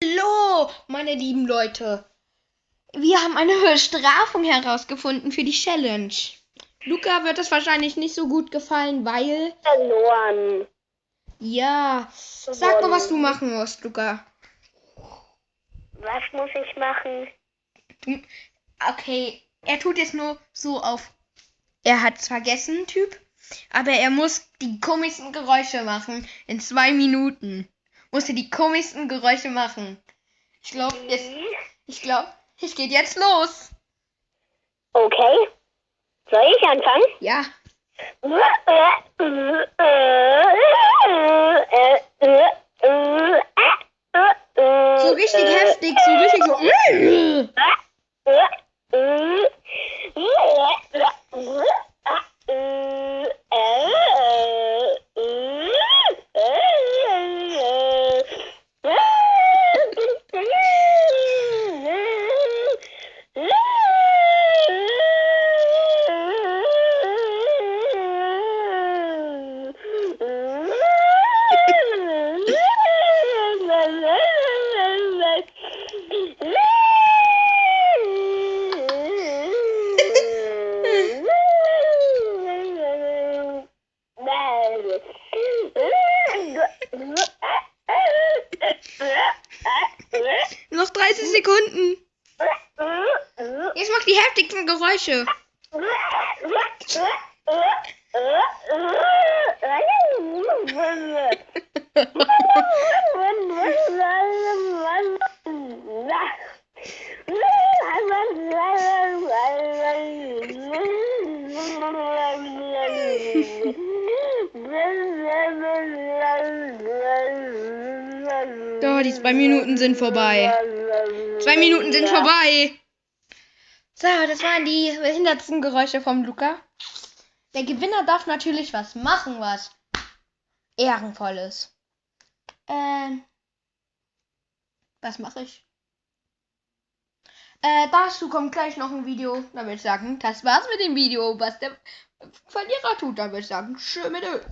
Hallo, meine lieben Leute. Wir haben eine Bestrafung herausgefunden für die Challenge. Luca wird es wahrscheinlich nicht so gut gefallen, weil... Verloren. Ja, sag mal, was du machen musst, Luca. Was muss ich machen? Okay, er tut jetzt nur so auf... Er hat's vergessen, Typ. Aber er muss die komischsten Geräusche machen. In 2 Minuten. Muss er die komischsten Geräusche machen. Ich glaube, es geht jetzt los. Okay. Soll ich anfangen? Ja. So richtig heftig, so richtig so. Noch 30 Sekunden. Jetzt mach die heftigsten Geräusche. So, die 2 Minuten sind vorbei. 2 Minuten sind vorbei. So, das waren die behindertsten Geräusche vom Luca. Der Gewinner darf natürlich was machen, was Ehrenvolles. Was mache ich? Dazu kommt gleich noch ein Video. Da würde ich sagen, das war's mit dem Video. Was der Verlierer tut, da würde ich sagen, schön mit Öl.